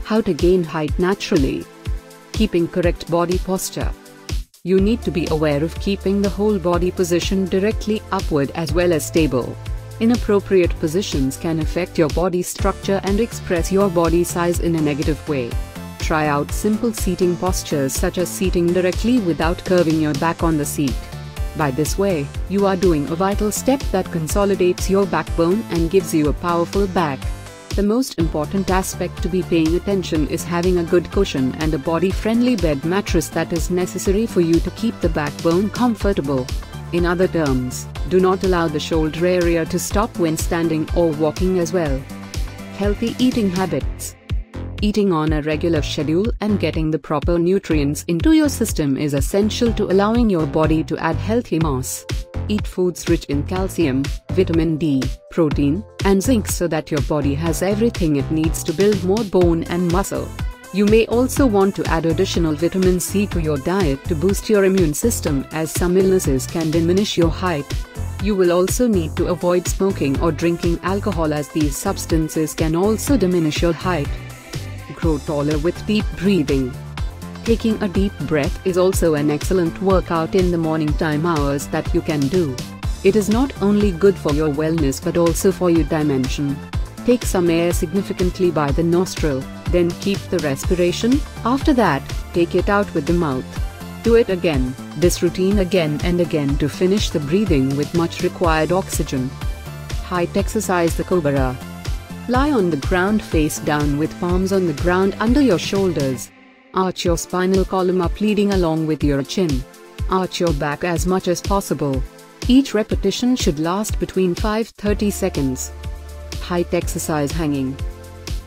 How to gain height naturally. Keeping correct body posture. You need to be aware of keeping the whole body positioned directly upward as well as stable. Inappropriate positions can affect your body structure and express your body size in a negative way. Try out simple seating postures such as sitting directly without curving your back on the seat. By this way, you are doing a vital step that consolidates your backbone and gives you a powerful back. The most important aspect to be paying attention is having a good cushion and a body-friendly bed mattress that is necessary for you to keep the backbone comfortable. In other terms, do not allow the shoulder area to stop when standing or walking as well. Healthy eating habits. Eating on a regular schedule and getting the proper nutrients into your system is essential to allowing your body to add healthy mass. Eat foods rich in calcium, vitamin D, protein, and zinc so that your body has everything it needs to build more bone and muscle. You may also want to add additional vitamin C to your diet to boost your immune system, as some illnesses can diminish your height. You will also need to avoid smoking or drinking alcohol, as these substances can also diminish your height. Grow taller with deep breathing. Taking a deep breath is also an excellent workout in the morning time hours that you can do. It is not only good for your wellness but also for your dimension. Take some air significantly by the nostril, then keep the respiration. After that, take it out with the mouth. Do it again, this routine again and again to finish the breathing with much required oxygen. Height exercise: the Cobra. Lie on the ground face down with palms on the ground under your shoulders. Arch your spinal column up, leading along with your chin. Arch your back as much as possible. Each repetition should last between 5-30 seconds. Height exercise: hanging.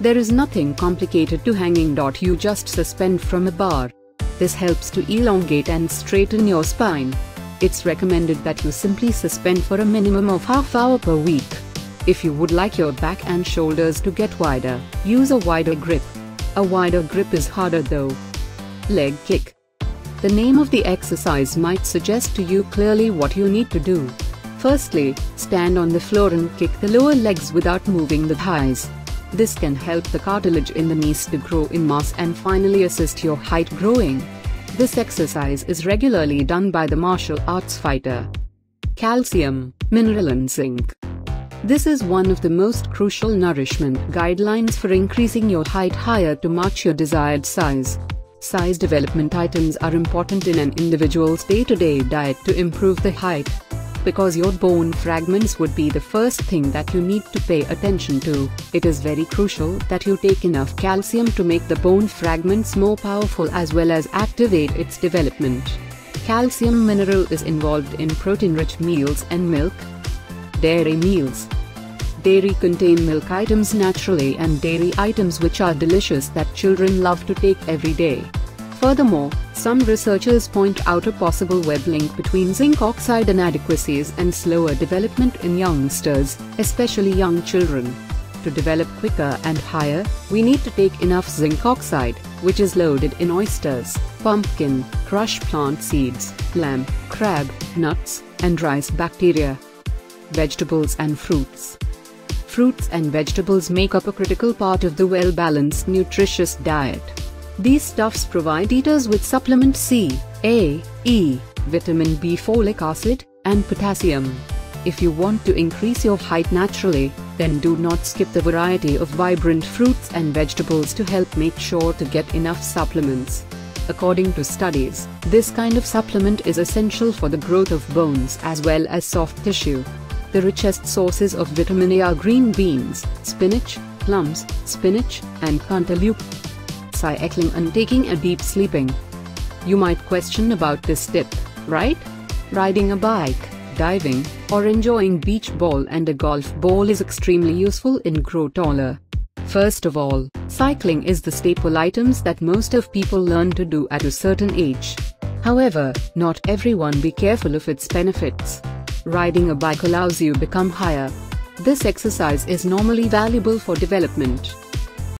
There is nothing complicated to hanging. You just suspend from a bar. This helps to elongate and straighten your spine. It's recommended that you simply suspend for a minimum of half hour per week. If you would like your back and shoulders to get wider, use a wider grip. A wider grip is harder though. Leg kick. The name of the exercise might suggest to you clearly what you need to do. Firstly, stand on the floor and kick the lower legs without moving the thighs. This can help the cartilage in the knees to grow in mass and finally assist your height growing. This exercise is regularly done by the martial arts fighter. Calcium, mineral and zinc. This is one of the most crucial nourishment guidelines for increasing your height higher to match your desired size. Size development items are important in an individual's day-to-day diet to improve the height. Because your bone fragments would be the first thing that you need to pay attention to, it is very crucial that you take enough calcium to make the bone fragments more powerful as well as activate its development. Calcium mineral is involved in protein-rich meals and milk. Dairy meals. Dairy contain milk items naturally and dairy items which are delicious that children love to take every day. Furthermore, some researchers point out a possible web link between zinc oxide inadequacies and slower development in youngsters, especially young children. To develop quicker and higher, we need to take enough zinc oxide, which is loaded in oysters, pumpkin, crushed plant seeds, lamb, crab, nuts, and rice bacteria. Vegetables and fruits. Fruits and vegetables make up a critical part of the well-balanced nutritious diet. These stuffs provide eaters with supplement C, A, E, vitamin B, folic acid, and potassium. If you want to increase your height naturally, then do not skip the variety of vibrant fruits and vegetables to help make sure to get enough supplements. According to studies, this kind of supplement is essential for the growth of bones as well as soft tissue. The richest sources of vitamin A are green beans, spinach, plums, spinach, and cantaloupe. Cycling and taking a deep sleeping. You might question about this tip, right? Riding a bike, diving, or enjoying beach ball and a golf ball is extremely useful in grow taller. First of all, cycling is the staple items that most of people learn to do at a certain age. However, not everyone be careful of its benefits. Riding a bike allows you become higher. This exercise is normally valuable for development.